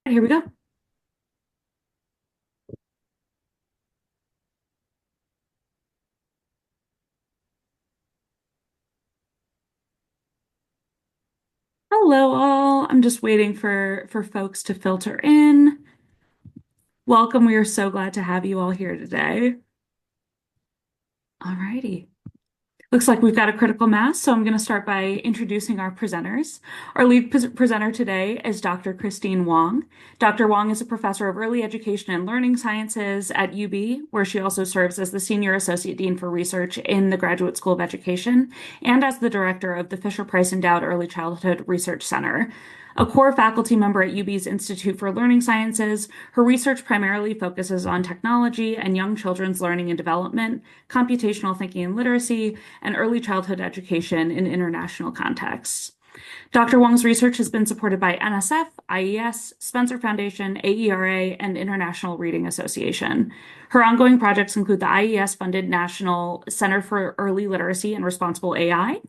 Here we go. Hello, all. I'm just waiting for folks to filter in. Welcome. We are so glad to have you all here today. All righty. Looks like we've got a critical mass, so I'm going to start by introducing our presenters. Our lead presenter today is Dr. Christine Wang. Dr. Wang is a professor of early education and learning sciences at UB, where she also serves as the Senior Associate Dean for Research in the Graduate School of Education and as the director of the Fisher-Price Endowed Early Childhood Research Center. A core faculty member at UB's Institute for Learning Sciences, her research primarily focuses on technology and young children's learning and development, computational thinking and literacy, and early childhood education in international contexts. Dr. Wang's research has been supported by NSF, IES, Spencer Foundation, AERA, and International Reading Association. Her ongoing projects include the IES-funded National Center for Early Literacy and Responsible AI,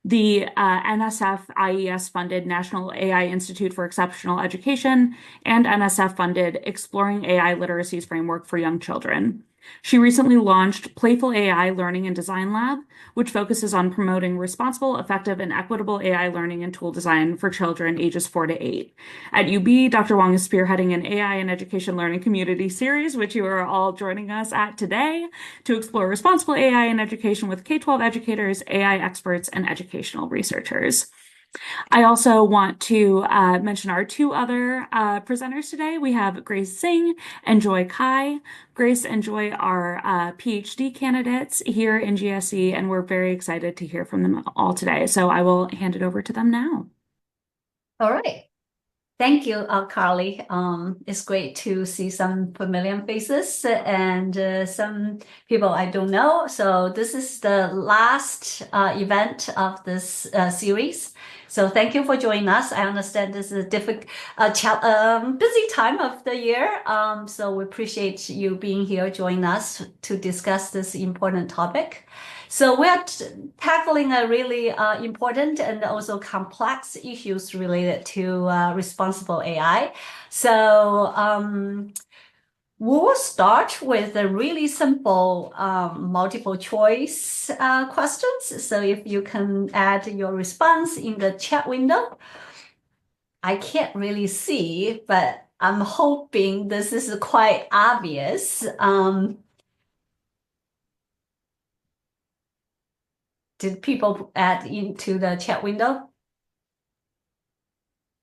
the NSF IES-funded National AI Institute for Exceptional Education, and NSF-funded Exploring AI Literacies Framework for Young Children. She recently launched Playful AI Learning and Design Lab, which focuses on promoting responsible, effective, and equitable AI learning and tool design for children ages 4 to 8. At UB, Dr. Wang is spearheading an AI and education learning community series, which you are all joining us at today, to explore responsible AI in education with K-12 educators, AI experts, and educational researchers. I also want to mention our two other presenters today. We have Grace Singh and Joy Kai. Grace and Joy are PhD candidates here in GSE, and we're very excited to hear from them all today. So I will hand it over to them now. All right. Thank you, Carly. It's great to see some familiar faces and some people I don't know. So this is the last event of this series. So thank you for joining us. I understand this is a difficult, busy time of the year. So we appreciate you being here, joining us to discuss this important topic. So we're tackling a really important and also complex issues related to responsible AI. So we'll start with a really simple multiple choice questions. So if you can add your response in the chat window. I can't really see, but I'm hoping this is quite obvious. Did people add into the chat window? I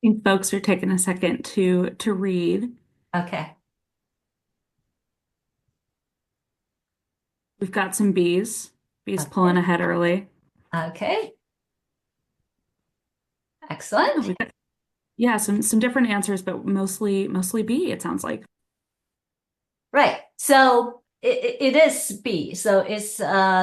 think folks are taking a second to read. Okay. We've got some Bs. Bs pulling ahead early. Okay. Excellent. Yeah, some different answers, but mostly B, it sounds like. Right. So it is B. So it's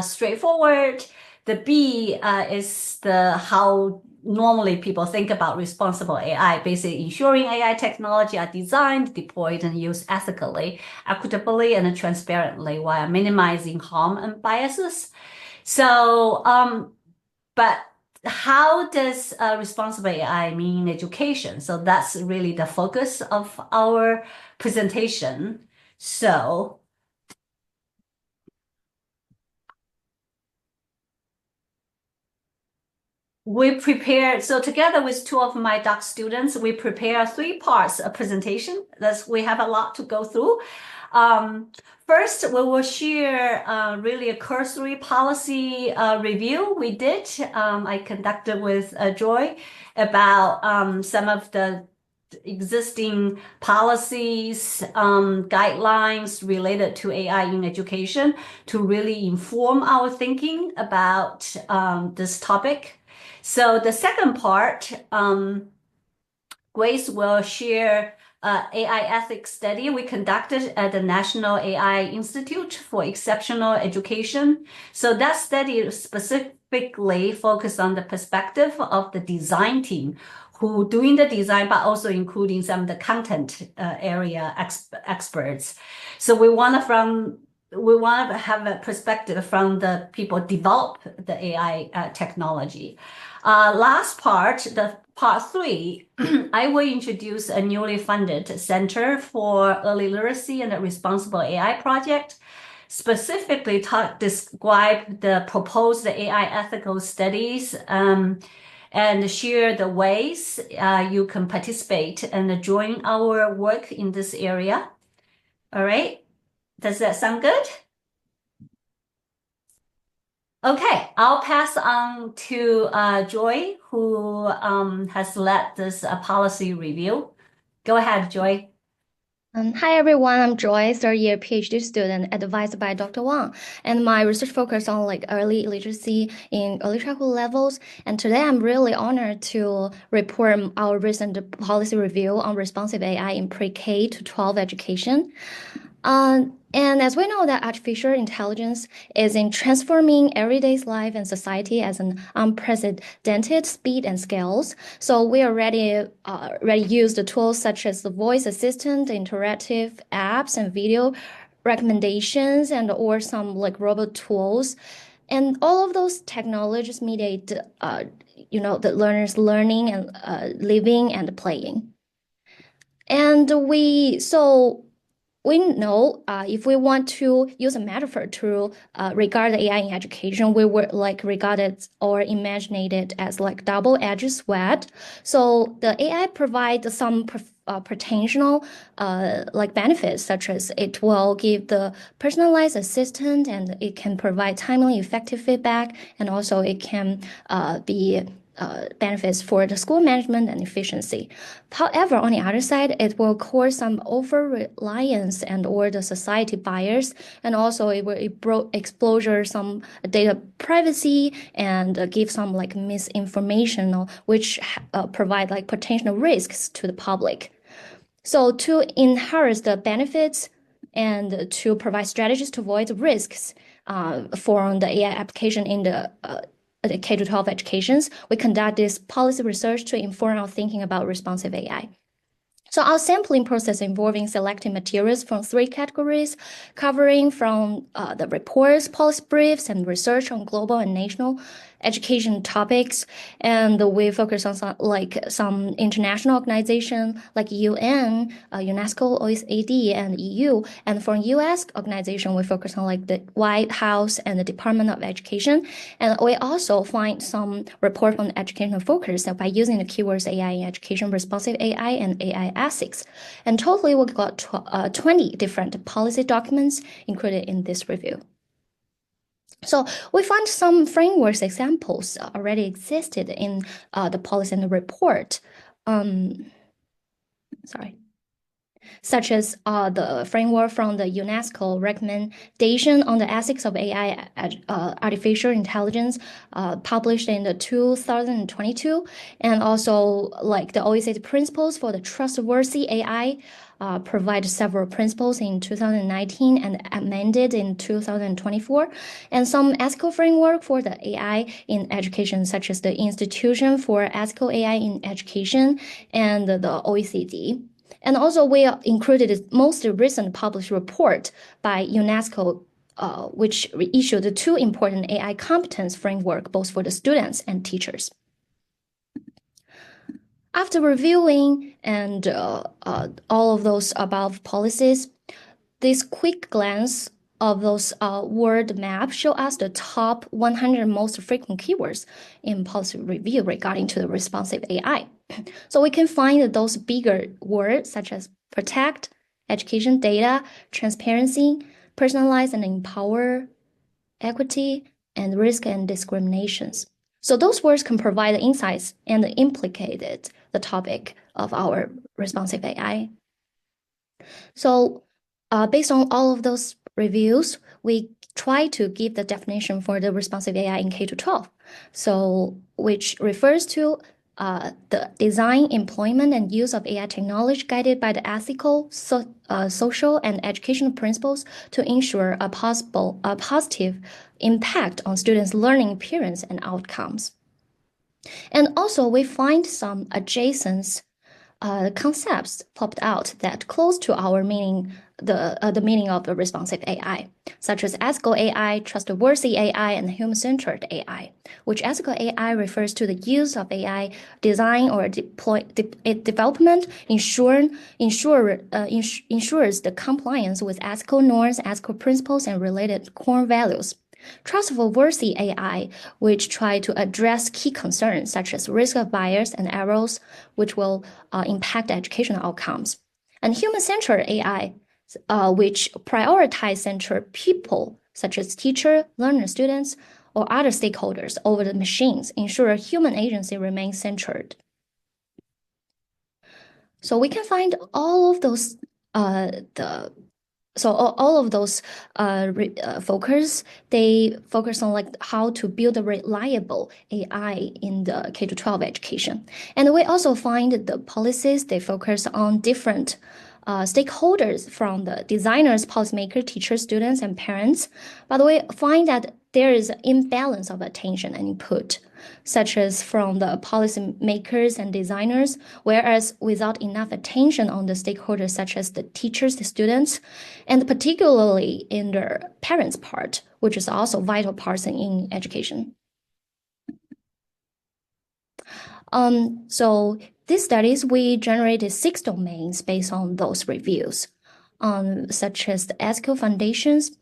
straightforward. The B is the how normally people think about responsible AI, basically ensuring AI technology are designed, deployed, and used ethically, equitably, and transparently while minimizing harm and biases. So, but how does responsible AI mean in education? So that's really the focus of our presentation. So we prepared, so together with two of my doc students, we prepare 3 parts of presentation. We have a lot to go through. First, we will share really a cursory policy review we did. I conducted with Joy about some of the existing policies, guidelines related to AI in education to really inform our thinking about this topic. So the second part, Grace will share AI ethics study we conducted at the National AI Institute for Exceptional Education. So that study specifically focused on the perspective of the design team who doing the design, but also including some of the content area experts. So we want from we want to have a perspective from the people develop the AI technology. Last part, the part three, I will introduce a newly funded Center for Early Literacy and a Responsible AI project, specifically describe the proposed AI ethical studies and share the ways you can participate and join our work in this area. All right. Does that sound good? Okay, I'll pass on to Joy, who has led this policy review. Go ahead, Joy. Hi everyone, I'm Joy, third year PhD student advised by Dr. Wang, and my research focus on early literacy in early childhood levels. And today I'm really honored to report our recent policy review on responsive AI in pre-K to 12 education. And as we know that artificial intelligence is in transforming everyday's life and society as an unprecedented speed and scales. So we already use the tools such as the voice assistant, interactive apps, and video recommendations, and or some robot tools. And all of those technologies mediate, the learner's learning and living and playing. And we know if we want to use a metaphor to regard the AI in education, we would regard it or imagine it as double-edged sword. So the AI provides some potential benefits, such as it will give the personalized assistant and it can provide timely, effective feedback, and also it can be benefits for the school management and efficiency. However, on the other side, it will cause some over-reliance and or the society bias, and also it will exposure some data privacy and give some misinformation, which provide potential risks to the public. So to enhance the benefits and to provide strategies to avoid risks for the AI application in the K-12 educations, we conduct this policy research to inform our thinking about responsive AI. So our sampling process involving selecting materials from 3 categories, covering from the reports, policy briefs, and research on global and national education topics. And we focus on some international organization like UN, UNESCO, OECD, and EU. And for US organization, we focus on the White House and the Department of Education. And we also find some report on educational focus by using the keywords AI in education, responsive AI, and AI ethics. And totally we got 20 different policy documents included in this review. So we found some frameworks examples already existed in the policy and the report. Such as the framework from the UNESCO recommendation on the ethics of AI artificial intelligence published in the 2022, and also the OECD principles for the trustworthy AI provide several principles in 2019 and amended in 2024, and some ethical framework for the AI in education, such as the Institution for Ethical AI in Education and the OECD. And also we included the most recent published report by UNESCO, which issued 2 important AI competence framework, both for the students and teachers. After reviewing and all of those above policies, this quick glance of those word maps show us the top 100 most frequent keywords in policy review regarding to the responsive AI. So we can find those bigger words such as protect, education data, transparency, personalize and empower, equity, and risk and discriminations. So those words can provide insights and implicate the topic of our responsive AI. So based on all of those reviews, we try to give the definition for the responsive AI in K-12, so which refers to the design, employment, and use of AI technology guided by the ethical, social, and educational principles to ensure a positive impact on students' learning experience and outcomes. And also, we find some adjacent concepts popped out that close to our meaning the meaning of the responsive AI, such as ethical AI, trustworthy AI, and human-centered AI, which ethical AI refers to the use of AI design or development ensures the compliance with ethical norms, ethical principles, and related core values. Trustworthy AI, which try to address key concerns such as risk of bias and errors, which will impact educational outcomes. And human-centered AI, which prioritize centered people, such as teacher, learner, students, or other stakeholders over the machines, ensure human agency remains centered. So we can find all of those all of those focus, they focus on like how to build a reliable AI in the K-12 education. And we also find the policies, they focus on different stakeholders from the designers, policymakers, teachers, students, and parents. But we find that there is an imbalance of attention and input, such as from the policymakers and designers, whereas without enough attention on the stakeholders, such as the teachers, the students, and particularly in the parents' part, which is also vital parts in education. So these studies, we generated 6 domains based on those reviews, such as the ethical foundations,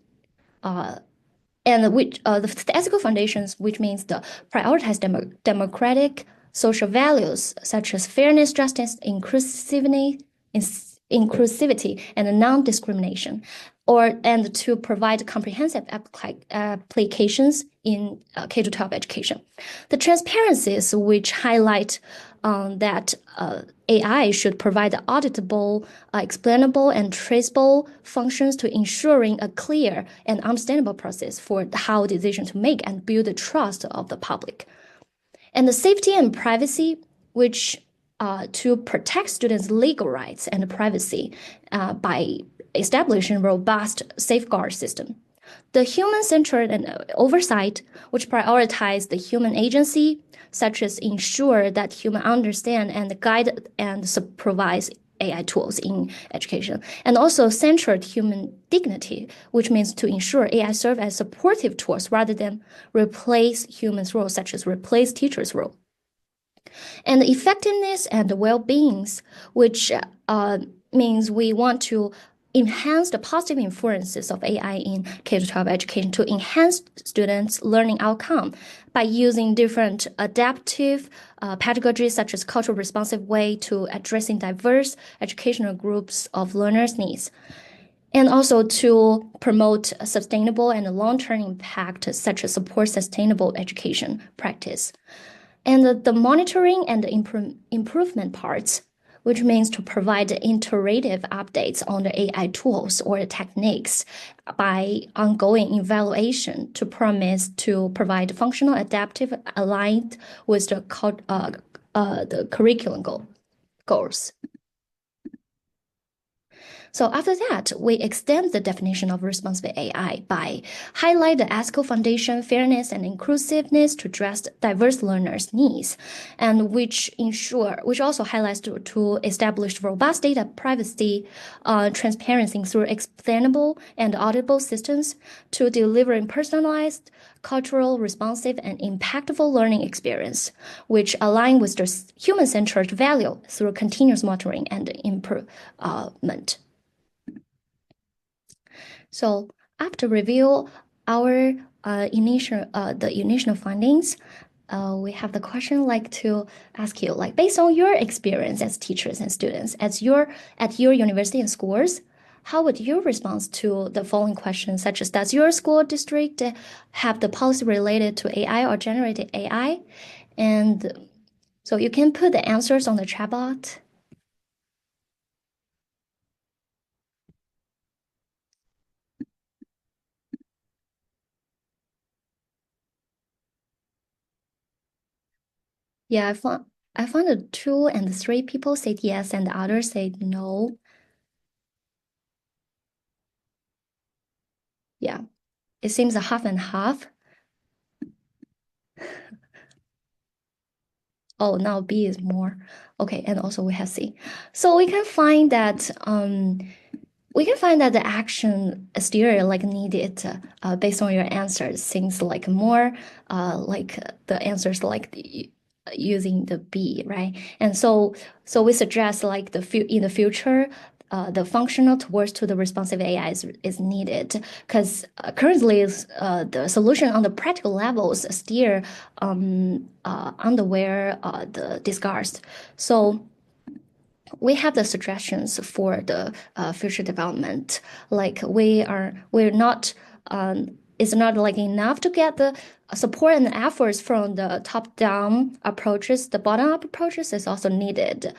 and which the ethical foundations, which means the prioritize democratic social values such as fairness, justice, inclusivity, and non-discrimination, and to provide comprehensive applications in K-12 education. The transparencies, which highlight that AI should provide auditable, explainable, and traceable functions to ensuring a clear and understandable process for how decision to make and build the trust of the public. And the safety and privacy, which to protect students' legal rights and privacy by establishing robust safeguard system. The human-centered and oversight, which prioritize the human agency, such as ensure that human understand and guide and supervise AI tools in education, and also centered human dignity, which means to ensure AI serve as supportive tools rather than replace humans' role, such as replace teachers' role. And the effectiveness and the well-beings, which means we want to enhance the positive influences of AI in K-12 education to enhance students' learning outcome by using different adaptive pedagogies such as cultural responsive way to addressing diverse educational groups of learners' needs. And also to promote a sustainable and long-term impact such as support sustainable education practice. And the monitoring and the improvement parts, which means to provide iterative updates on the AI tools or techniques by ongoing evaluation to promise to provide functional, adaptive, aligned with the curriculum goals. So after that, we extend the definition of responsible AI by highlight the ethical foundation, fairness, and inclusiveness to address diverse learners' needs, and which also highlights to establish robust data privacy, transparency through explainable and auditable systems to delivering personalized, cultural, responsive, and impactful learning experience, which align with the human-centered value through continuous monitoring and improvement. So after review our initial findings, we have the question like to ask you, like based on your experience as teachers and students at your university and schools, how would you respond to the following questions, such as does your school district have the policy related to AI or generated AI? And so you can put the answers on the chat box. Yeah, I found the 2 and 3 people said yes and the others said no. Yeah, it seems a half and half. Oh, now B is more. Okay, and also we have C. So we can find that We can find that the action still like needed based on your answers seems like more like the answers like using the B, right? And so we suggest like in the future the functional towards to the responsive AI is needed because currently the solution on the practical levels still underwear the discussed. So we have the suggestions for the future development. Like we're not it's not like enough to get the support and efforts from the top-down approaches. The bottom-up approaches is also needed,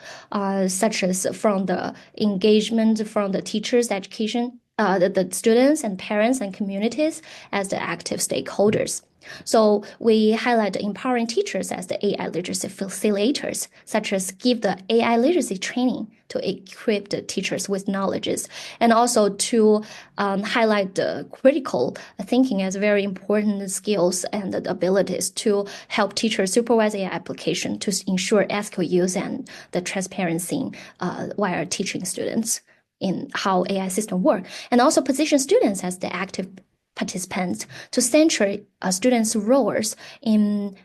such as from the engagement from the teachers, education, the students and parents and communities as the active stakeholders. So we highlight empowering teachers as the AI literacy facilitators, such as give the AI literacy training to equip the teachers with knowledges, and also to highlight the critical thinking as very important skills and the abilities to help teachers supervise AI application to ensure ethical use and the transparency while teaching students in how AI system work, and also position students as the active participants to center students' roles in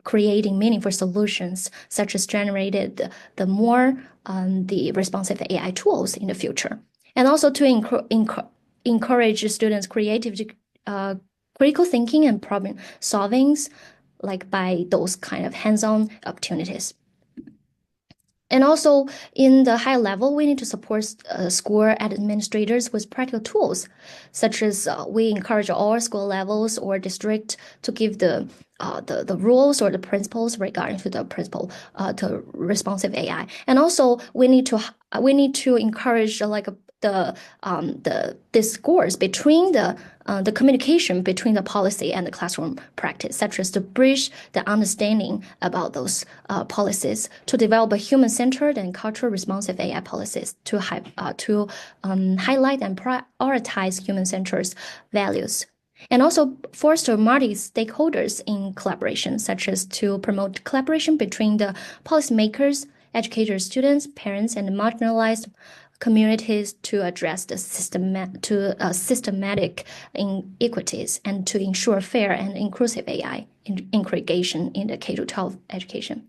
creating meaningful solutions, such as generated the more the responsive AI tools in the future, and also to encourage students' creative critical thinking and problem solvings, like by those kind of hands-on opportunities. And also in the high level, we need to support school administrators with practical tools, such as we encourage all school levels or district to give the rules or the principles regarding to the principle to responsive AI. And also we need to encourage like the discourse between the communication between the policy and the classroom practice, such as to bridge the understanding about those policies to develop a human-centered and cultural responsive AI policies to highlight and prioritize human-centered values. And also foster multi-stakeholders in collaboration, such as to promote collaboration between the policymakers, educators, students, parents, and marginalized communities to address the systematic inequities and to ensure fair and inclusive AI integration in the K-12 education.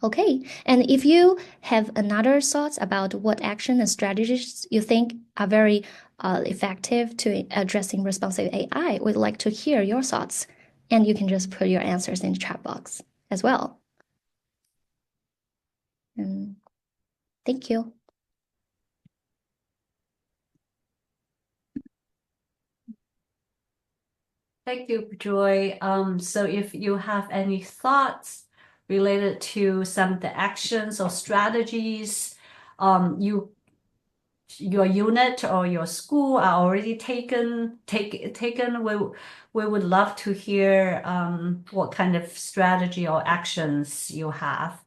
Okay, and if you have another thoughts about what action and strategies you think are very effective to addressing responsive AI, we'd like to hear your thoughts. And you can just put your answers in the chat box as well. And thank you. Thank you, Joy. So if you have any thoughts related to some of the actions or strategies your unit or your school are already taken, we would love to hear what kind of strategy or actions you have.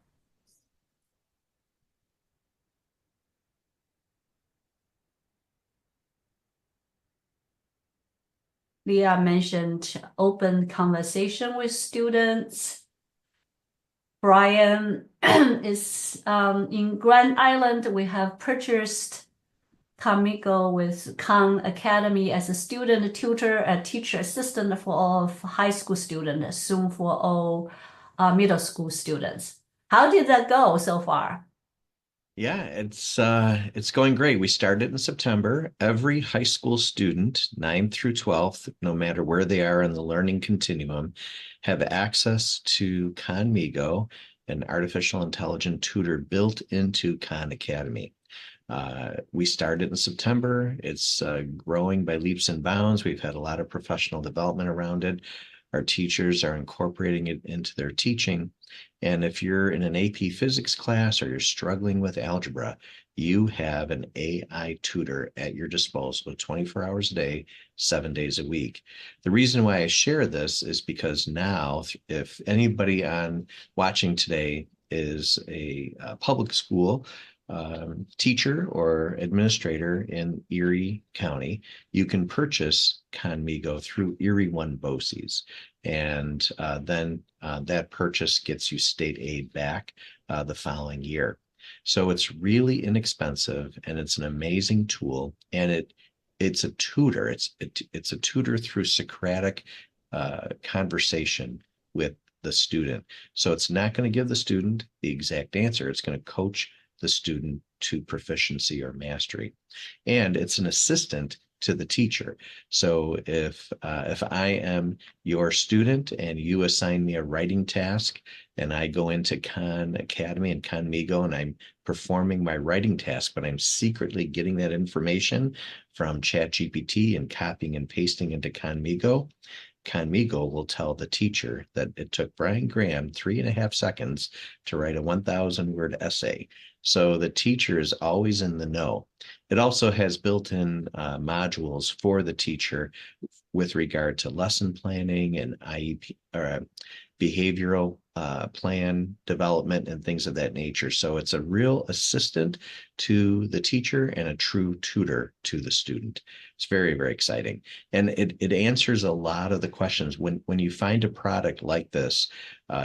Leah mentioned open conversation with students. Brian is in Grand Island. We have purchased Kamigo with Khan Academy as a student tutor and teacher assistant for all high school students, soon for all middle school students. How did that go so far? Yeah, it's going great. We started in September. Every high school student, 9th through 12th, no matter where they are in the learning continuum, have access to Khanmigo, an artificial intelligence tutor built into Khan Academy. We started in September. It's growing by leaps and bounds. We've had a lot of professional development around it. Our teachers are incorporating it into their teaching. And if you're in an AP physics class or you're struggling with algebra, you have an AI tutor at your disposal 24 hours a day, 7 days a week. The reason why I share this is because now, if anybody watching today is a public school teacher or administrator in Erie County, you can purchase Khanmigo through Erie One BOCES. And then that purchase gets you state aid back the following year. So it's really inexpensive and it's an amazing tool. And it's a tutor. It's a tutor through Socratic conversation with the student. So it's not going to give the student the exact answer. It's going to coach the student to proficiency or mastery. And it's an assistant to the teacher. So if I am your student and you assign me a writing task and I go into Khan Academy and Khanmigo and I'm performing my writing task, but I'm secretly getting that information from ChatGPT and copying and pasting into Khanmigo, Khanmigo will tell the teacher that it took Brian Graham 3.5 seconds to write a 1,000-word essay. So the teacher is always in the know. It also has built-in modules for the teacher with regard to lesson planning and IEP or behavioral plan development and things of that nature. So it's a real assistant to the teacher and a true tutor to the student. It's very, very exciting. And it answers a lot of the questions. When you find a product like this,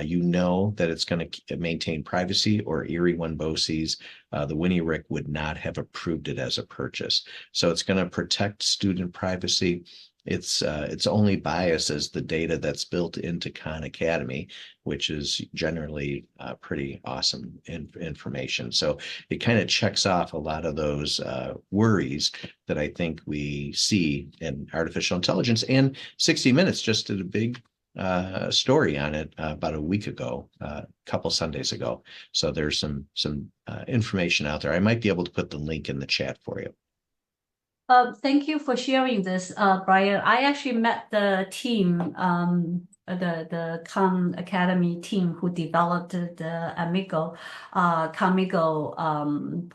you know that it's going to maintain privacy, or Erie One-Bosse's, the Winnie Rick would not have approved it as a purchase. So it's going to protect student privacy. Its only bias is the data that's built into Khan Academy, which is generally pretty awesome information. So it kind of checks off a lot of those worries that I think we see in artificial intelligence. And 60 Minutes just did a big story on it about a week ago, a couple Sundays ago. So there's some information out there. I might be able to put the link in the chat for you. Thank you for sharing this, Brian. I actually met the team, the Khan Academy team who developed the Khanmigo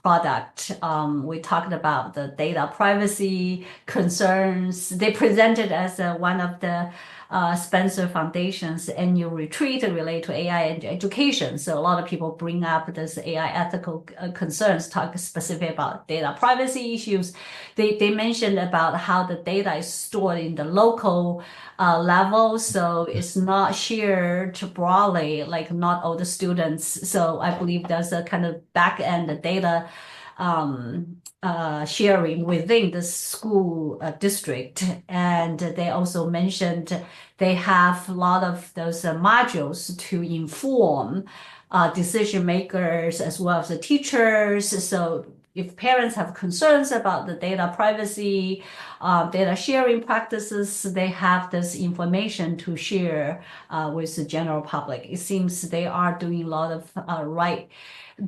product. We talked about the data privacy concerns. They presented as one of the Spencer Foundation's annual retreat related to AI and education. So a lot of people bring up this AI ethical concerns, talk specifically about data privacy issues. They mentioned about how the data is stored in the local level, so it's not shared broadly, like not all the students. So I believe there's a kind of back end data sharing within the school district. And they also mentioned they have a lot of those modules to inform decision makers as well as the teachers. So if parents have concerns about the data privacy, data sharing practices, they have this information to share with the general public. It seems they are doing a lot of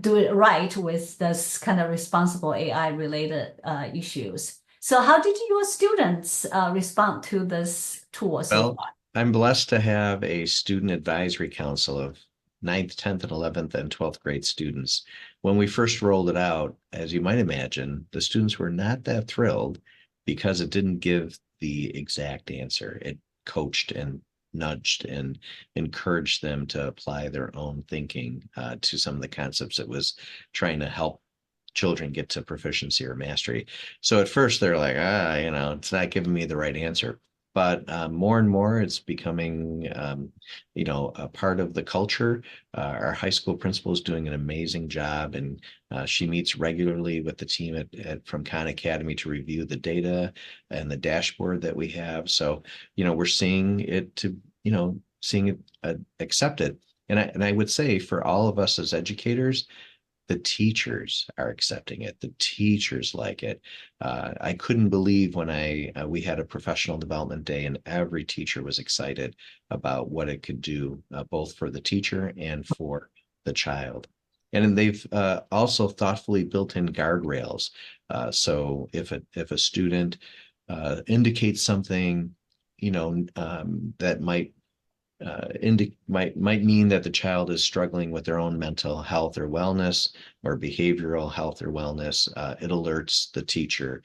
do it right with this kind of responsible AI related issues. So how did your students respond to this tool so far? I'm blessed to have a student advisory council of 9th, 10th, and 11th and 12th grade students. When we first rolled it out, as you might imagine, the students were not that thrilled because it didn't give the exact answer. It coached and nudged and encouraged them to apply their own thinking to some of the concepts. It was trying to help children get to proficiency or mastery. So at first they're like, it's not giving me the right answer. But more and more, it's becoming, a part of the culture. Our high school principal is doing an amazing job, and she meets regularly with the team from Khan Academy to review the data and the dashboard that we have. So, we're seeing it accepted. And I would say for all of us as educators, the teachers are accepting it. The teachers like it. I couldn't believe when we had a professional development day and every teacher was excited about what it could do, both for the teacher and for the child. And they've also thoughtfully built in guardrails. So if a student indicates something, that might mean that the child is struggling with their own mental health or wellness or behavioral health or wellness, it alerts the teacher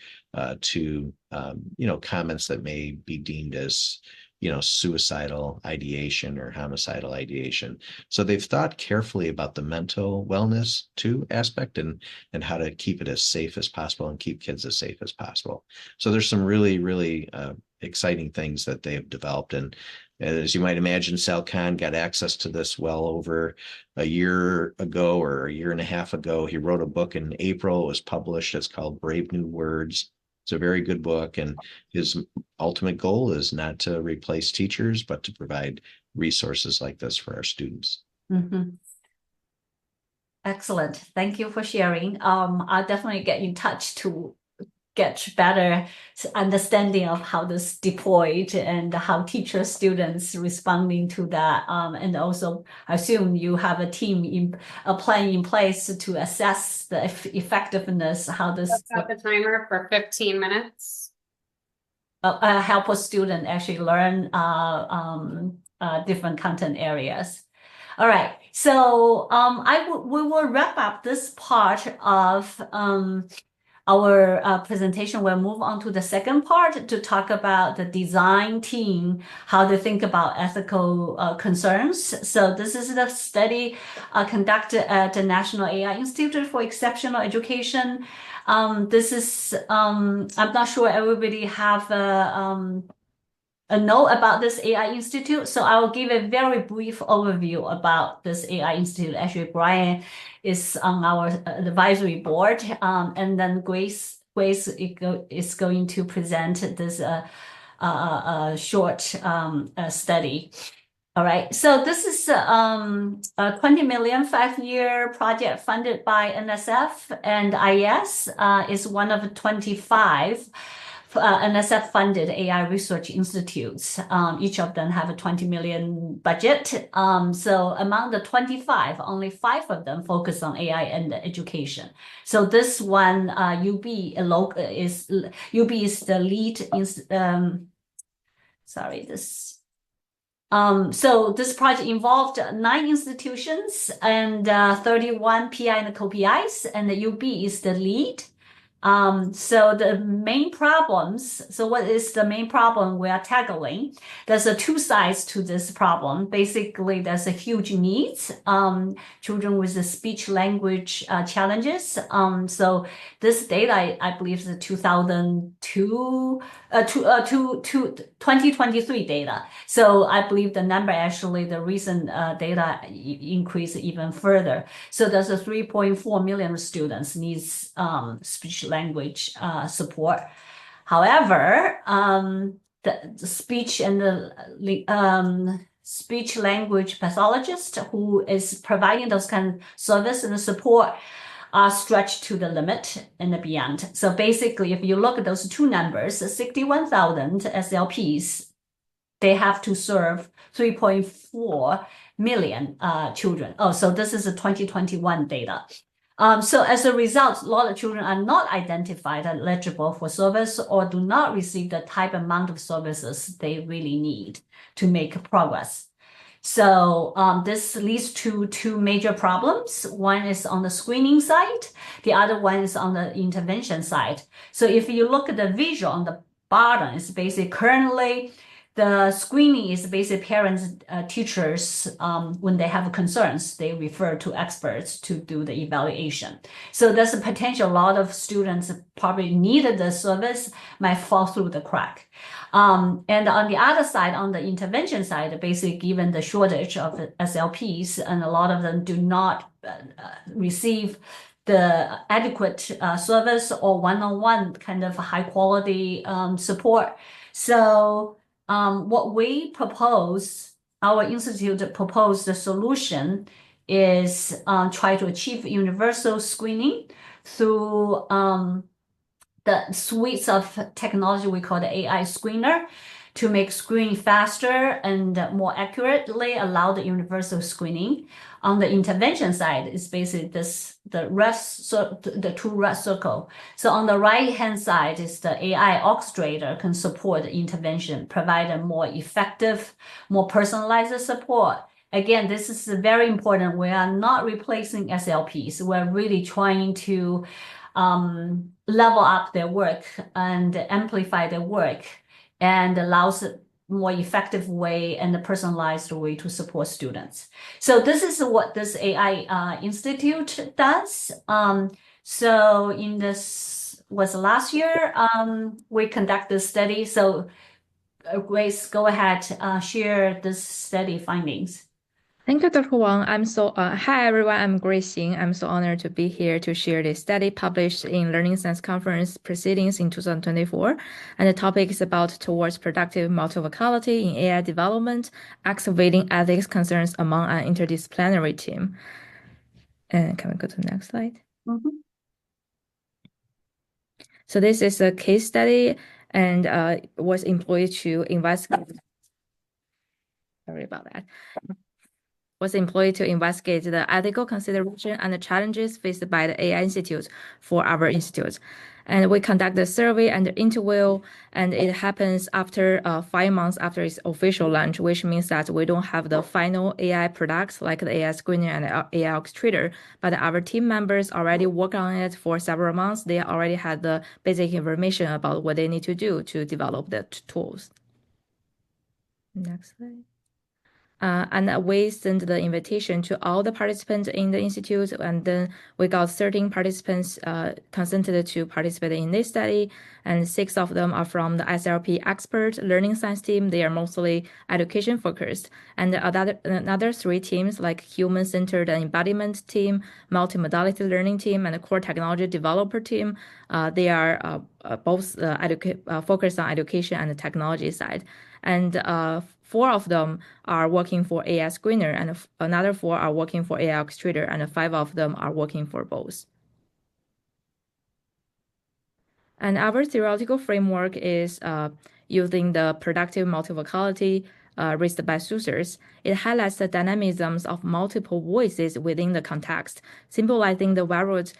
to comments that may be deemed as suicidal ideation or homicidal ideation. So they've thought carefully about the mental wellness too aspect and how to keep it as safe as possible and keep kids as safe as possible. So there's some really, really exciting things that they have developed, and As you might imagine, Sal Khan got access to this well over a year ago or a year and a half ago. He wrote a book in April. It was published. It's called Brave New Words. It's a very good book. And his ultimate goal is not to replace teachers, but to provide resources like this for our students. Mhm. Excellent. Thank you for sharing. I'll definitely get in touch to get better understanding of how this deployed and how teacher students responding to that. And also, I assume you have a team a plan in place to assess the effectiveness, how this Set the timer for 15 minutes. help a student actually learn different content areas. All right, so we will wrap up this part of our presentation. We'll move on to the second part to talk about the design team, how to think about ethical concerns. So this is the study conducted at the National AI Institute for Exceptional Education. This is, I'm not sure everybody have a know about this AI Institute. So I will give a very brief overview about this AI Institute. Actually, Brian is on our advisory board, and then Grace is going to present this short study. All right, so this is a 20 million 5-year project funded by NSF, and IES is one of 25 NSF-funded AI research institutes. Each of them have a 20 million budget. So among the 25, only 5 of them focus on AI and education. So this one, UB is the lead. So this project involved 9 institutions and 31 PI and co-PIs, and the UB is the lead. So the main problems, so what is the main problem we are tackling? There's 2 sides to this problem. Basically, there's a huge needs, children with the speech language challenges. So this data, I believe, is the 2023 data. So I believe the number actually, the recent data increased even further. So there's a 3.4 million students needs speech language support. However, the speech and the speech language pathologist who is providing those kind of service and support are stretched to the limit and beyond. So basically, if you look at those 2 numbers, 61,000 SLPs, they have to serve 3.4 million children. Oh, so this is a 2021 data. So as a result, a lot of children are not identified as eligible for service or do not receive the type amount of services they really need to make progress. So this leads to 2 major problems. One is on the screening side. The other one is on the intervention side. So if you look at the visual on the bottom, it's basically currently the screening is basically parents, teachers, when they have concerns, they refer to experts to do the evaluation. So there's a potential a lot of students probably needed the service might fall through the crack. And on the other side, on the intervention side, basically given the shortage of SLPs, and a lot of them do not receive the adequate service or one-on-one kind of high quality support. So what we propose, our institute proposed the solution is try to achieve universal screening through the suites of technology we call the AI screener to make screening faster and more accurately allow the universal screening. On the intervention side, it's basically the 2 red circle. So on the right-hand side is the AI orchestrator can support the intervention, provide a more effective, more personalized support. Again, this is very important. We are not replacing SLPs. We're really trying to level up their work and amplify their work and allows a more effective way and a personalized way to support students. So this is what this AI Institute does. So in this was last year, we conducted this study. So Grace, go ahead, share this study findings. Thank you, Dr. Wang. Hi everyone, I'm Grace Xing. I'm so honored to be here to share this study published in Learning Science Conference Proceedings in 2024. And the topic is about towards productive multivocality in AI development, excavating ethics concerns among an interdisciplinary team. And can we go to the next slide? So this is a case study and was employed to investigate. Sorry about that. Was employed to investigate the ethical consideration and the challenges faced by the AI Institute for our institute. And we conduct the survey and the interview, and it happens after 5 months after its official launch, which means that we don't have the final AI products like the AI screener and the AI orchestrator, but our team members already work on it for several months. They already had the basic information about what they need to do to develop the tools. Next slide. And we sent the invitation to all the participants in the institute, and then we got 13 participants consented to participate in this study, and 6 of them are from the SLP expert learning science team. They are mostly education focused, and another 3 teams like human-centered embodiment team, multimodality learning team, and the core technology developer team. They are both focused on education and the technology side, and 4 of them are working for AI screener, and another 4 are working for AI orchestrator, and 5 of them are working for both. And our theoretical framework is using the productive multivocality raised by Susers. It highlights the dynamisms of multiple voices within the context, symbolizing the varied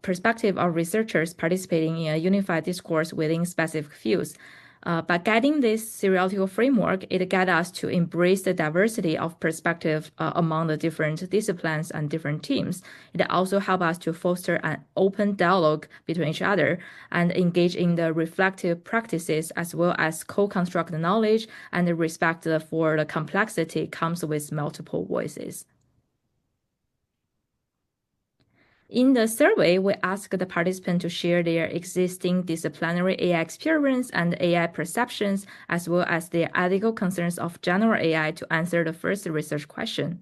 perspective of researchers participating in a unified discourse within specific fields. By guiding this theoretical framework, it guides us to embrace the diversity of perspective among the different disciplines and different teams. It also helps us to foster an open dialogue between each other and engage in the reflective practices as well as co-construct knowledge and the respect for the complexity comes with multiple voices. In the survey, we asked the participants to share their existing disciplinary AI experience and AI perceptions, as well as their ethical concerns of general AI to answer the first research question,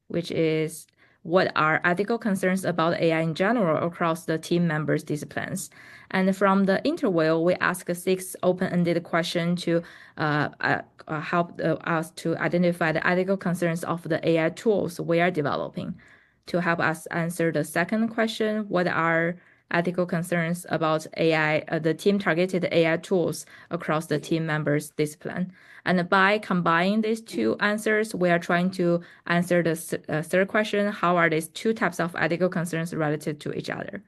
which is, what are ethical concerns about AI in general across the team members' disciplines? And from the interview, we asked 6 open-ended questions to help us to identify the ethical concerns of the AI tools we are developing. To help us answer the second question, what are ethical concerns about AI, the team-targeted AI tools across the team members' discipline? And by combining these 2 answers, we are trying to answer the third question, how are these 2 types of ethical concerns related to each other?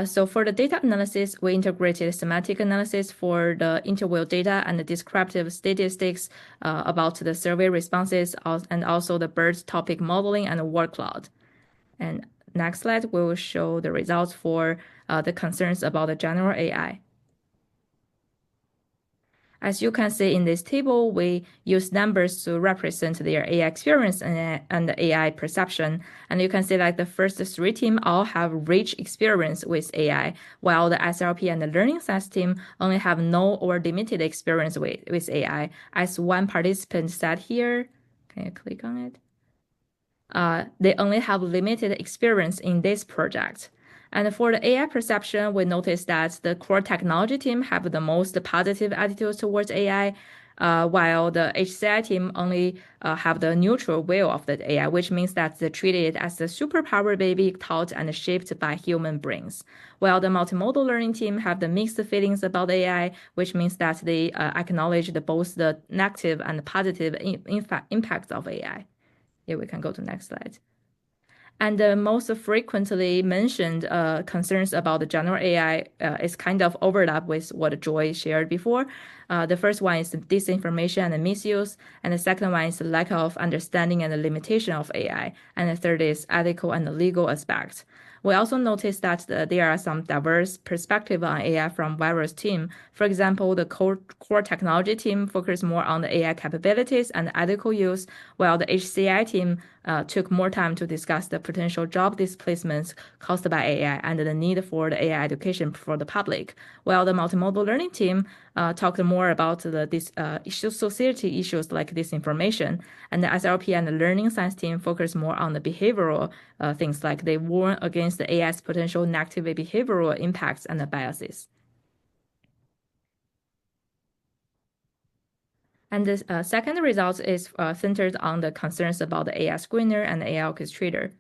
So for the data analysis, we integrated semantic analysis for the interview data and the descriptive statistics about the survey responses and also the BERT topic modeling and the word cloud. And next slide, we will show the results for the concerns about the general AI. As you can see in this table, we use numbers to represent their AI experience and the AI perception. And you can see like the first 3 teams all have rich experience with AI, while the SLP and the learning science team only have no or limited experience with AI. As one participant said here, can you click on it? They only have limited experience in this project. And for the AI perception, we noticed that the core technology team have the most positive attitudes towards AI, while the HCI team only have the neutral view of the AI, which means that they treat it as a superpower baby taught and shaped by human brains. While the multimodal learning team have the mixed feelings about AI, which means that they acknowledge both the negative and positive impacts of AI. Here we can go to the next slide. And the most frequently mentioned concerns about the general AI is kind of overlap with what Joy shared before. The first one is disinformation and misuse, and the second one is lack of understanding and the limitation of AI, and the third is ethical and legal aspects. We also noticed that there are some diverse perspectives on AI from various teams. For example, the core technology team focused more on the AI capabilities and ethical use, while the HCI team took more time to discuss the potential job displacements caused by AI and the need for the AI education for the public, while the multimodal learning team talked more about society issues like disinformation, and the SLP and the learning science team focused more on the behavioral things like they warn against the AI's potential negative behavioral impacts and the biases. And the second result is centered on the concerns about the AI screener and the AI orchestrator.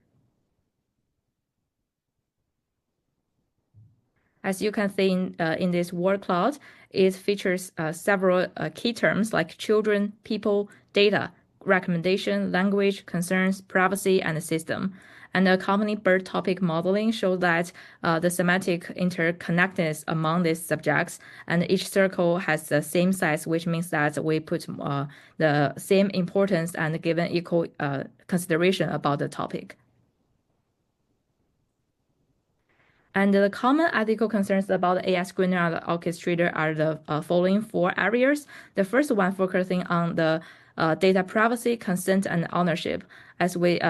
As you can see in this word cloud, it features several key terms like children, people, data, recommendation, language, concerns, privacy, and system. And the company bird topic modeling shows that the semantic interconnectedness among these subjects, and each circle has the same size, which means that we put the same importance and given equal consideration about the topic. And the common ethical concerns about the AI screener and the orchestrator are the following 4 areas. The first one focusing on the data privacy, consent, and ownership. As we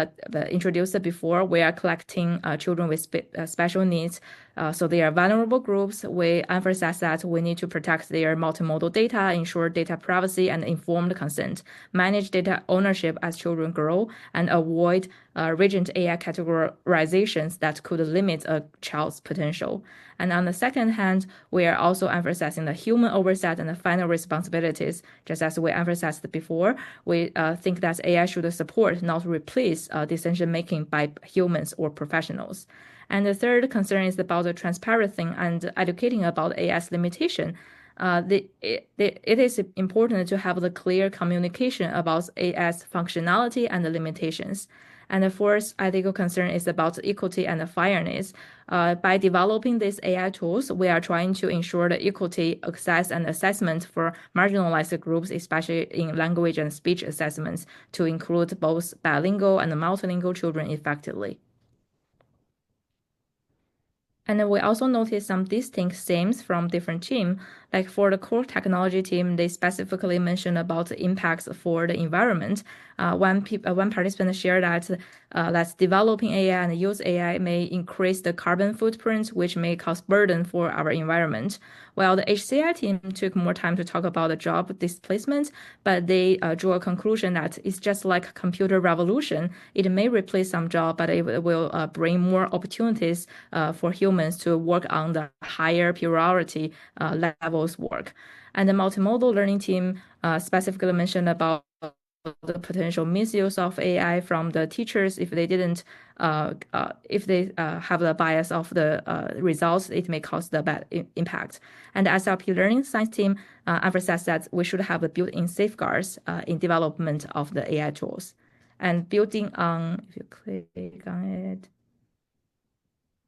introduced before, we are collecting children with special needs. So they are vulnerable groups. We emphasize that we need to protect their multimodal data, ensure data privacy and informed consent, manage data ownership as children grow, and avoid rigid AI categorizations that could limit a child's potential. And on the second hand, we are also emphasizing the human oversight and the final responsibilities. Just as we emphasized before, we think that AI should support, not replace decision-making by humans or professionals. And the third concern is about the transparency and educating about AI's limitation. It is important to have the clear communication about AI's functionality and the limitations. And the fourth ethical concern is about equity and fairness. By developing these AI tools, we are trying to ensure the equity, access, and assessment for marginalized groups, especially in language and speech assessments, to include both bilingual and multilingual children effectively. And we also noticed some distinct themes from different teams. Like for the core technology team, they specifically mentioned about the impacts for the environment. One participant shared that developing AI and use AI may increase the carbon footprint, which may cause burden for our environment. While the HCI team took more time to talk about the job displacement, but they drew a conclusion that it's just like computer revolution. It may replace some job, but it will bring more opportunities for humans to work on the higher priority levels work. And the multimodal learning team specifically mentioned about the potential misuse of AI from the teachers if they didn't if they have the bias of the results, it may cause the bad impact. And the SLP learning science team emphasized that we should have the built-in safeguards in development of the AI tools. And building on, if you click on it,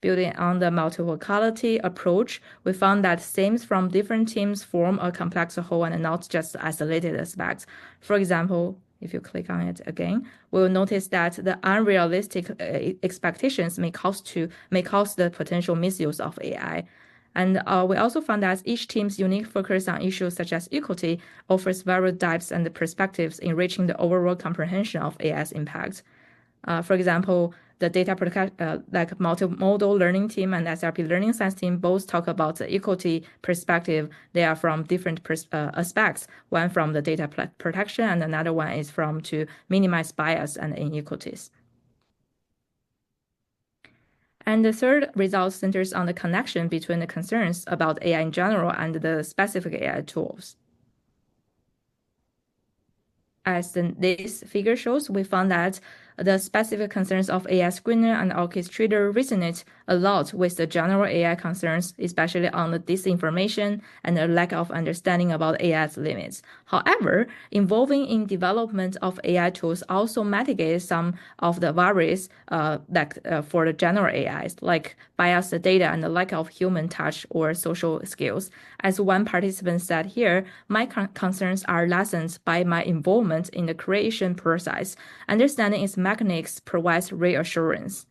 building on the multivocality approach, we found that themes from different teams form a complex whole and not just isolated aspects. For example, if you click on it again, we will notice that the unrealistic expectations may cause the potential misuse of AI. And we also found that each team's unique focus on issues such as equity offers various depths and perspectives, enriching the overall comprehension of AI's impact. For example, the data like multimodal learning team and SLP learning science team both talk about the equity perspective. They are from different aspects. One from the data protection, and another one is from to minimize bias and inequities. And the third result centers on the connection between the concerns about AI in general and the specific AI tools. As this figure shows, we found that the specific concerns of AI screener and orchestrator resonate a lot with the general AI concerns, especially on the disinformation and the lack of understanding about AI's limits. However, involving in development of AI tools also mitigates some of the worries for the general AIs, like biased data and the lack of human touch or social skills. As one participant said here, my concerns are lessened by my involvement in the creation process. Understanding its mechanics provides reassurance.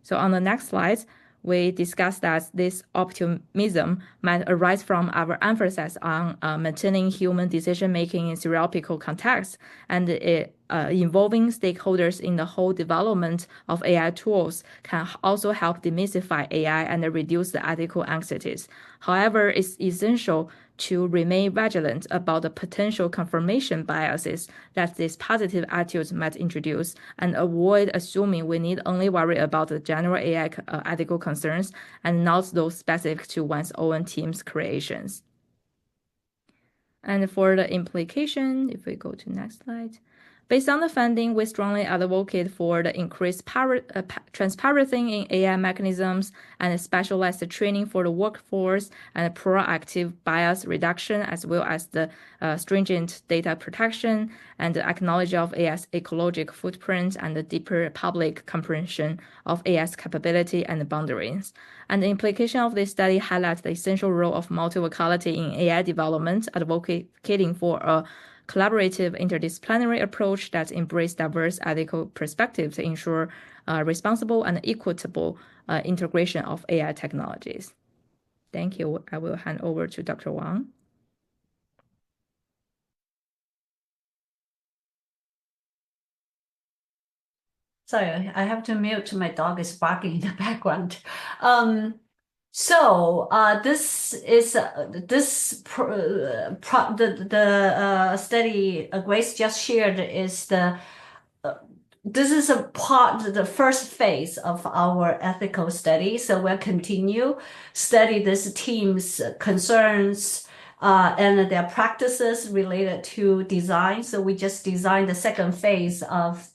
So on the next slide, we discussed that this optimism might arise from our emphasis on maintaining human decision-making in theoretical context and involving stakeholders in the whole development of AI tools can also help demystify AI and reduce the ethical anxieties. However, it's essential to remain vigilant about the potential confirmation biases that these positive attitudes might introduce and avoid assuming we need only worry about the general AI ethical concerns and not those specific to one's own team's creations. And for the implication, if we go to next slide. Based on the funding, we strongly advocate for the increased transparency in AI mechanisms and specialized training for the workforce and proactive bias reduction, as well as the stringent data protection and the acknowledgement of AI's ecological footprint and the deeper public comprehension of AI's capability and boundaries. And the implication of this study highlights the essential role of multivocality in AI development, advocating for a collaborative interdisciplinary approach that embraces diverse ethical perspectives to ensure responsible and equitable integration of AI technologies. Thank you. I will hand over to Dr. Wang. Sorry, I have to mute. My dog is barking in the background. This is study Grace just shared is this is the first phase of our ethical study. So we'll continue study this team's concerns and their practices related to design. So we just designed the second phase of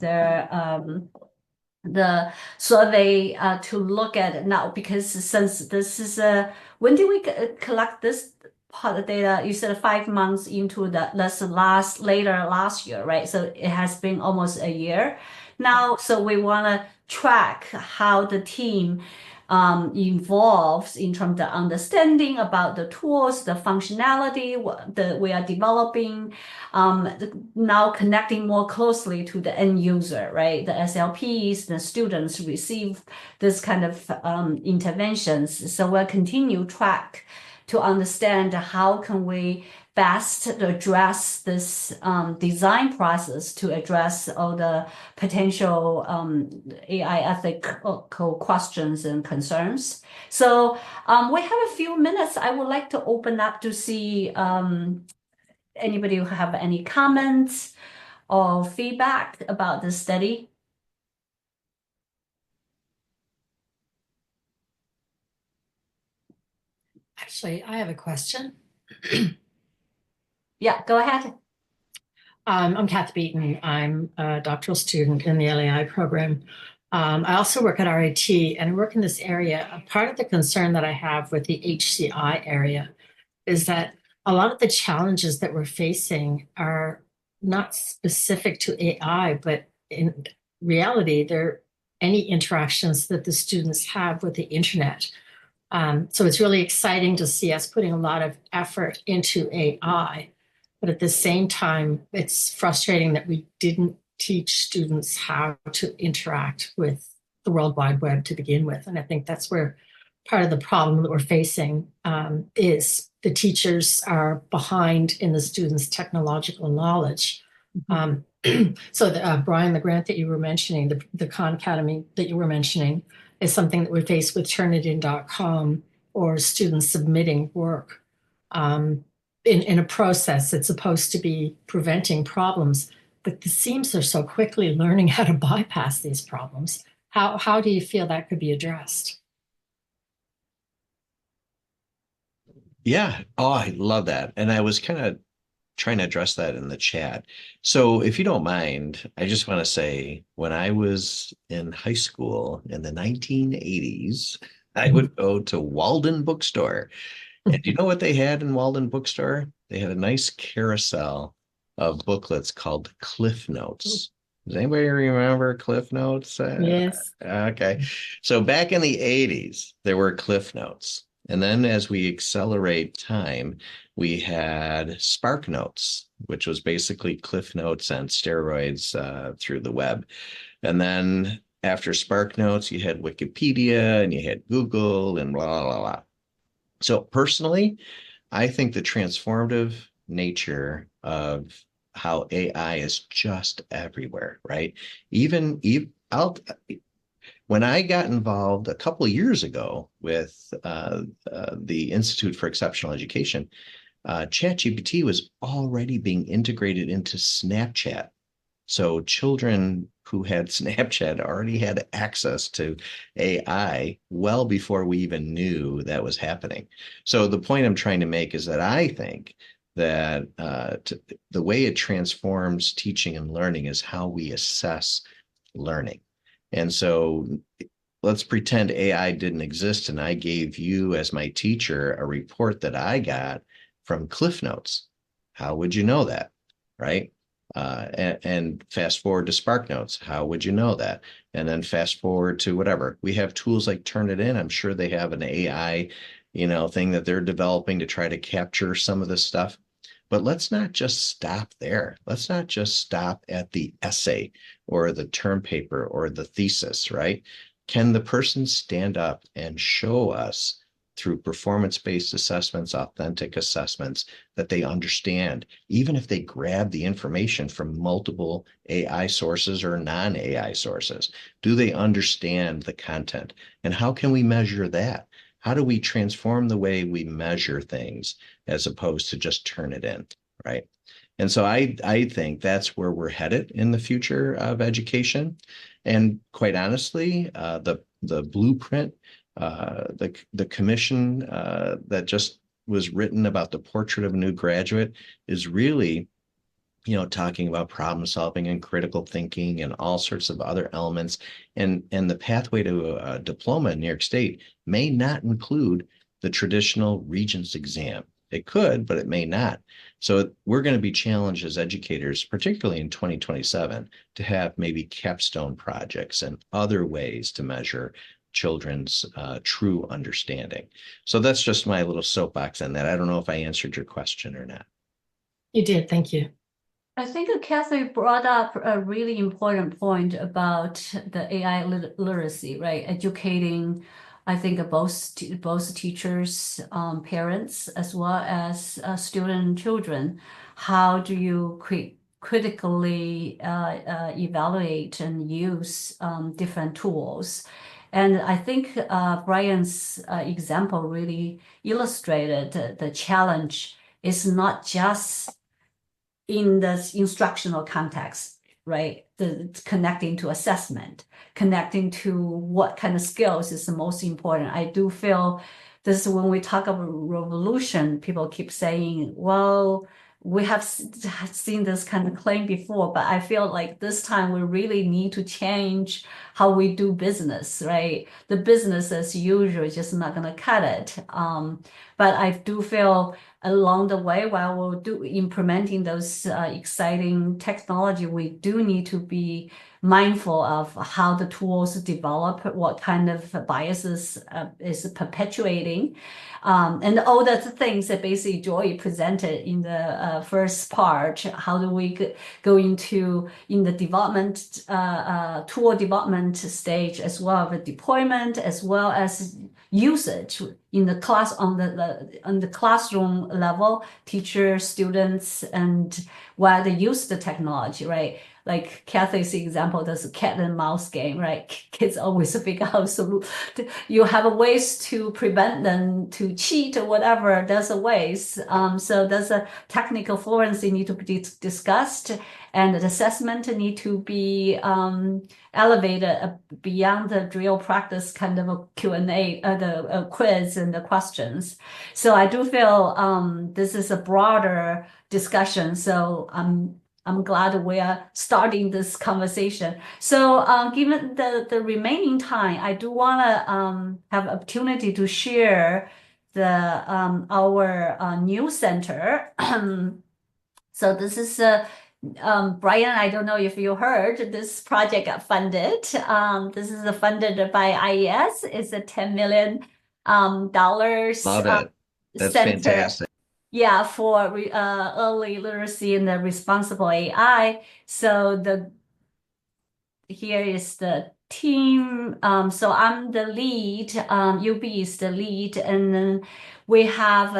the survey to look at it now, because since this is when did we collect this part of data? You said 5 months into later last year, right? So it has been almost a year now. So we want to track how the team evolves in terms of understanding about the tools, the functionality that we are developing, now connecting more closely to the end user, right? The SLPs, the students receive this kind of interventions. So we'll continue track to understand how can we best address this design process to address all the potential AI ethical questions and concerns. So we have a few minutes. I would like to open up to see anybody who have any comments or feedback about the study. Actually, I have a question. Yeah, go ahead. I'm Kathy Beaton. I'm a doctoral student in the LAI program. I also work at RIT and I work in this area. Part of the concern that I have with the HCI area is that a lot of the challenges that we're facing are not specific to AI, but in reality, they're any interactions that the students have with the internet. So it's really exciting to see us putting a lot of effort into AI. But at the same time, it's frustrating that we didn't teach students how to interact with the World Wide Web to begin with. And I think that's where part of the problem that we're facing is the teachers are behind in the students' technological knowledge. Brian, the grant that you were mentioning, the Khan Academy that you were mentioning, is something that we face with Turnitin.com or students submitting work. In a process that's supposed to be preventing problems, but the teams are so quickly learning how to bypass these problems. How do you feel that could be addressed? Yeah. Oh, I love that. And I was kind of trying to address that in the chat. So if you don't mind, I just want to say when I was in high school in the 1980s, I would go to Walden Bookstore. And do you know what they had in Walden Bookstore? They had a nice carousel of booklets called Cliff Notes. Does anybody remember Cliff Notes? Yes. Okay. So back in the 80s, there were Cliff Notes. And then as we accelerate time, we had Spark Notes, which was basically Cliff Notes on steroids through the web. And then after SparkNotes, you had Wikipedia and you had Google and blah, blah, blah. So personally, I think the transformative nature of how AI is just everywhere, right? When I got involved a couple of years ago with the Institute for Exceptional Education, ChatGPT was already being integrated into Snapchat. So children who had Snapchat already had access to AI well before we even knew that was happening. So the point I'm trying to make is that I think that the way it transforms teaching and learning is how we assess learning. And so let's pretend AI didn't exist and I gave you as my teacher a report that I got from Cliff Notes. How would you know that, right? And fast forward to SparkNotes. How would you know that? And then fast forward to whatever. We have tools like Turnitin. I'm sure they have an AI, thing that they're developing to try to capture some of this stuff. But let's not just stop there. Let's not just stop at the essay or the term paper or the thesis, right? Can the person stand up and show us through performance-based assessments, authentic assessments, that they understand, even if they grab the information from multiple AI sources or non-AI sources? Do they understand the content? And how can we measure that? How do we transform the way we measure things as opposed to just turn it in, right? And so I think that's where we're headed in the future of education. And quite honestly, the blueprint, the commission that just was written about the portrait of a new graduate is really, talking about problem solving and critical thinking and all sorts of other elements. And the pathway to a diploma in New York State may not include the traditional Regents exam. It could, but it may not. So we're going to be challenged as educators, particularly in 2027, to have maybe capstone projects and other ways to measure children's true understanding. So that's just my little soapbox on that. I don't know if I answered your question or not. You did. Thank you. I think Kathy brought up a really important point about the AI literacy, right? Educating, I think, both teachers, parents, as well as student and children. How do you critically evaluate and use different tools? And I think Brian's example really illustrated the challenge is not just in the instructional context, right? Connecting to assessment, connecting to what kind of skills is the most important. I do feel this is when we talk about revolution, people keep saying, well, we have seen this kind of claim before, but I feel like this time we really need to change how we do business, right? The business as usual is just not going to cut it. But I do feel along the way, while we'll do implementing those exciting technology, we do need to be mindful of how the tools develop, what kind of biases is perpetuating, and all the things that basically Joy presented in the first part. How do we go into in the development, tool development stage, as well as the deployment, as well as usage in the class on the classroom level, teachers, students, and while they use the technology, right? Like Kathy's example, there's a cat and mouse game, right? Kids always figure out solution. You have a ways to prevent them to cheat or whatever. There's a ways. So there's a technical fluency need to be discussed, and the assessment need to be elevated beyond the drill practice kind of a Q&A, the quiz and the questions. So I do feel this is a broader discussion. So I'm glad we are starting this conversation. So given the remaining time, I do want to have opportunity to share the our new center. So this is Brian, I don't know if you heard, this project got funded. This is funded by IES. It's a $10 million dollars Love it. That's center. fantastic. Yeah, for early literacy and the responsible AI. So here is the team. So I'm the lead. UB is the lead, and then we have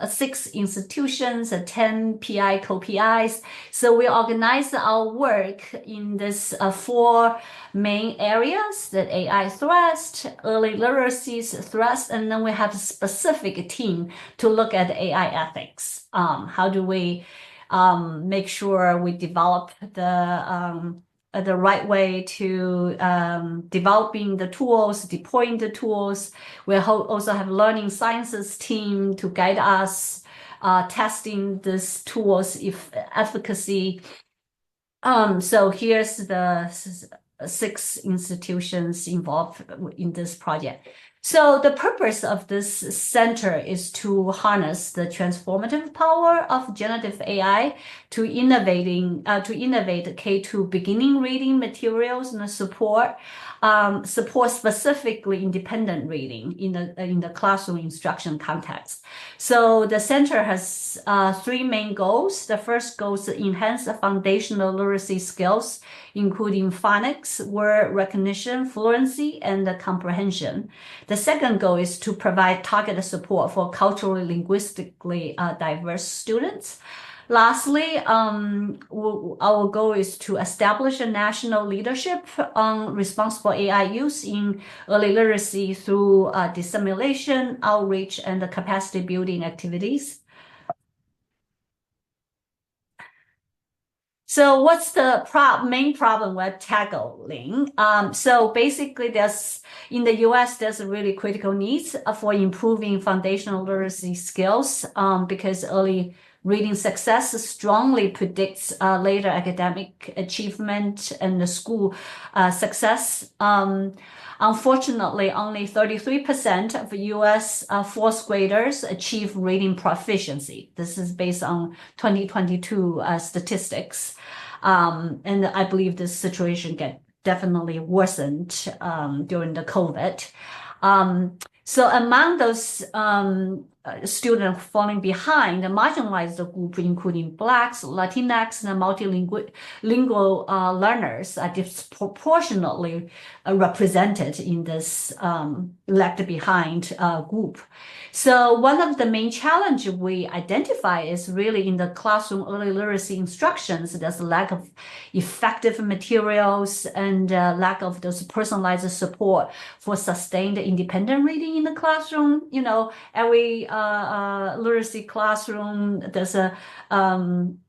6 institutions, 10 PI co-PIs. So we organize our work in this 4 main areas: that AI thrust, early literacies thrust, and then we have a specific team to look at AI ethics. How do we make sure we develop the right way to developing the tools, deploying the tools. We also have learning sciences team to guide us, testing these tools efficacy. So here's the 6 institutions involved in this project. So the purpose of this center is to harness the transformative power of generative AI to innovate K-2 beginning reading materials and support specifically independent reading in the classroom instruction context. So the center has 3 main goals. The first goal is to enhance the foundational literacy skills, including phonics, word recognition, fluency, and comprehension. The second goal is to provide targeted support for culturally, linguistically diverse students. Lastly, our goal is to establish a national leadership on responsible AI use in early literacy through dissemination, outreach, and capacity building activities. So what's the main problem we're tackling? So basically, in the US, there's a really critical needs for improving foundational literacy skills because early reading success strongly predicts later academic achievement and the school success. Unfortunately, only 33% of US 4th graders achieve reading proficiency. This is based on 2022 statistics. And I believe this situation definitely worsened during the COVID. So among those students falling behind, the marginalized group, including Blacks, Latinx, and multilingual learners, are disproportionately represented in this left behind group. So one of the main challenges we identify is really in the classroom early literacy instructions. There's a lack of effective materials and lack of those personalized support for sustained independent reading in the classroom. You know, every literacy classroom, there's a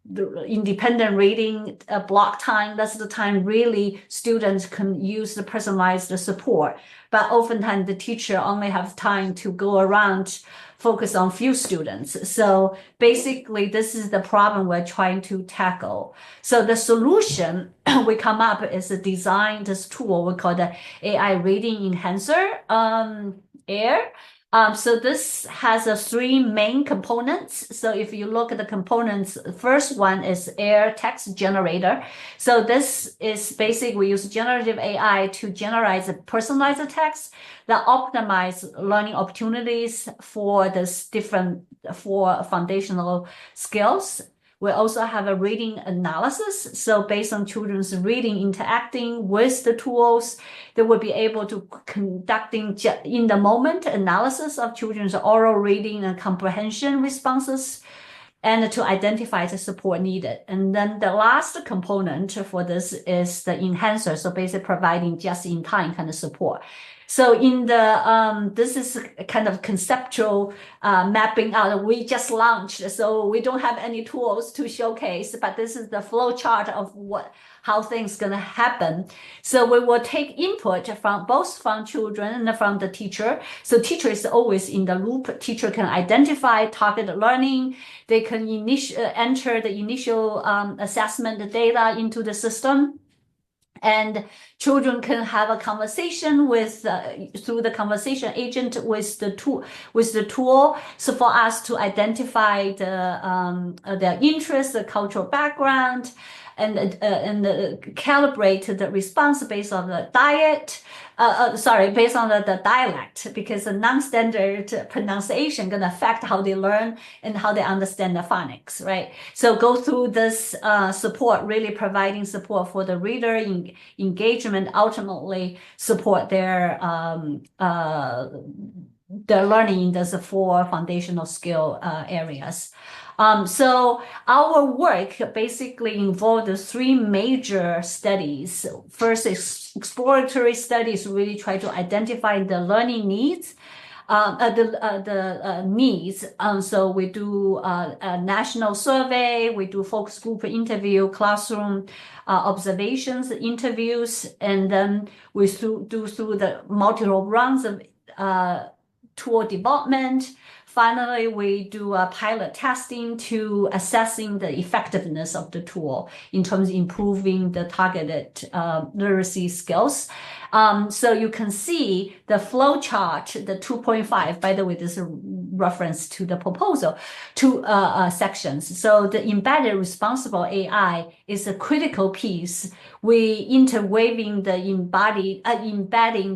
the independent reading block time. That's the time really students can use the personalized support. But oftentimes the teacher only have time to go around, focus on few students. So basically, this is the problem we're trying to tackle. So the solution we come up is to design this tool we call the AI Reading Enhancer, AIR. So this has 3 main components. So if you look at the components, the first one is AIR Text Generator. So this is basically we use generative AI to generate a personalized text that optimize learning opportunities for for foundational skills. We also have a reading analysis. So based on children's reading, interacting with the tools, they will be able to conducting in the moment analysis of children's oral reading and comprehension responses and to identify the support needed. And then the last component for this is the enhancer. So basically providing just-in-time kind of support. So in the this is kind of conceptual mapping out. We just launched, so we don't have any tools to showcase, but this is the flow chart of how things gonna happen. So we will take input from both from children and from the teacher. So teacher is always in the loop. Teacher can identify target learning. They can enter the initial assessment data into the system. And children can have a conversation through the conversation agent with the tool. So for us to identify their interest, the cultural background, calibrate the response based on the based on the dialect, because the non-standard pronunciation gonna affect how they learn and how they understand the phonics, right? So go through this support, really providing support for the reader engagement, ultimately support their learning in those four foundational skill areas. So our work basically involved the three major studies. First, exploratory studies really try to identify the learning needs. Needs. So we do a national survey, we do focus group interview, classroom observations, interviews, and then we do through the multiple rounds of tool development. Finally, we do a pilot testing to assessing the effectiveness of the tool in terms of improving the targeted literacy skills. So you can see the flow chart, the 2.5, by the way, this is a reference to the proposal, two sections. So the embedded responsible AI is a critical piece. We interweaving the embedding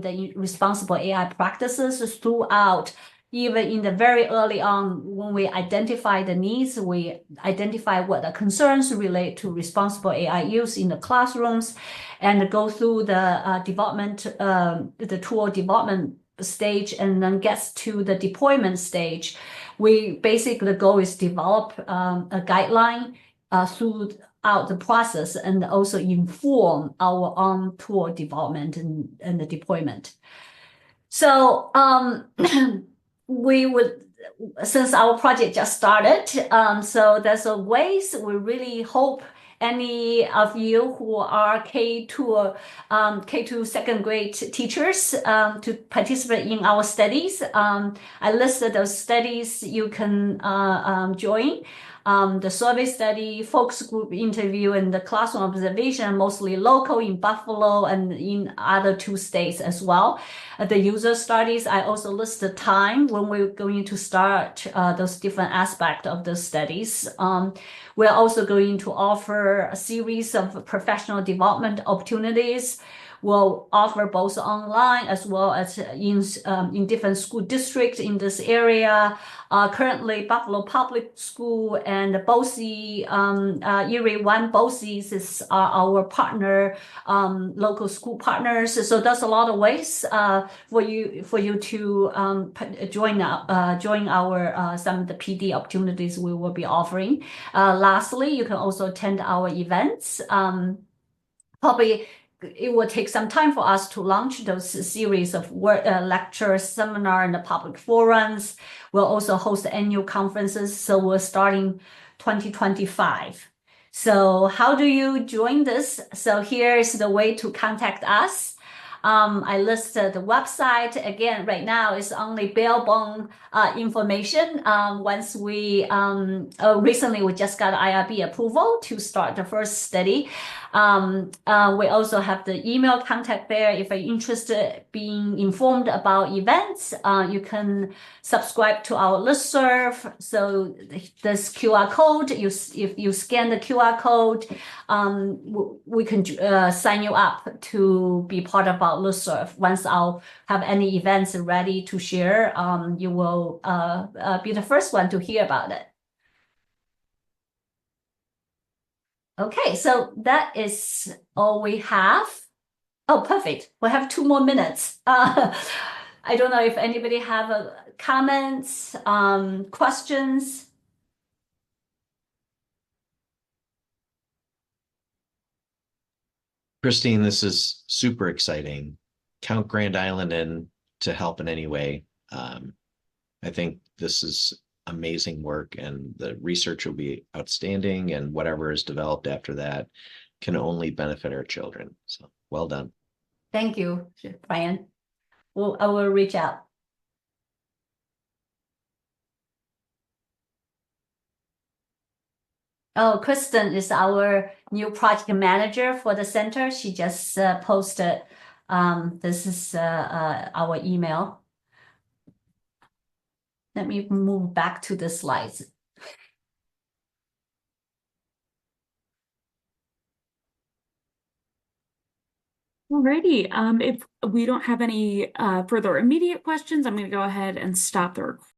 the responsible AI practices throughout. Even in the very early on, when we identify the needs, we identify what the concerns relate to responsible AI use in the classrooms, and go through the development, the tool development stage, and then gets to the deployment stage. We basically, the goal is develop a guideline throughout the process, and also inform our own tool development and the deployment. So we would, since our project just started, so there's a ways we really hope any of you who are K2 second grade teachers to participate in our studies. I listed those studies you can join. The survey study, focus group interview, and the classroom observation, mostly local in Buffalo and in other 2 states as well. The user studies, I also list the time when we're going to start those different aspects of the studies. We're also going to offer a series of professional development opportunities. We'll offer both online as well as in different school districts in this area. Currently, Buffalo Public School and BOCES, Erie One BOCES is our partner, local school partners. So there's a lot of ways for you to join our some of the PD opportunities we will be offering. Lastly, you can also attend our events. Probably it will take some time for us to launch those series of lectures, seminar, and the public forums. We'll also host annual conferences. So we're starting 2025. So how do you join this? So here's the way to contact us. I listed the website. Again, right now it's only bare bone information. Once we recently we just got IRB approval to start the first study. We also have the email contact there. If you're interested being informed about events, you can subscribe to our listserv. So this QR code, if you scan the QR code, we can sign you up to be part of our listserv. Once I'll have any events ready to share, you will be the first one to hear about it. Okay, so that is all we have. Oh, perfect. We have 2 more minutes. I don't know if anybody have comments, questions. Christine, this is super exciting. Count Grand Island in to help in any way. I think this is amazing work, and the research will be outstanding, and whatever is developed after that can only benefit our children. So well done. Thank you, Brian. I will reach out. Oh, Kristen is our new project manager for the center. She just posted, this is our email. Let me move back to the slides. Alrighty. If we don't have any further immediate questions, I'm going to go ahead and stop the recording.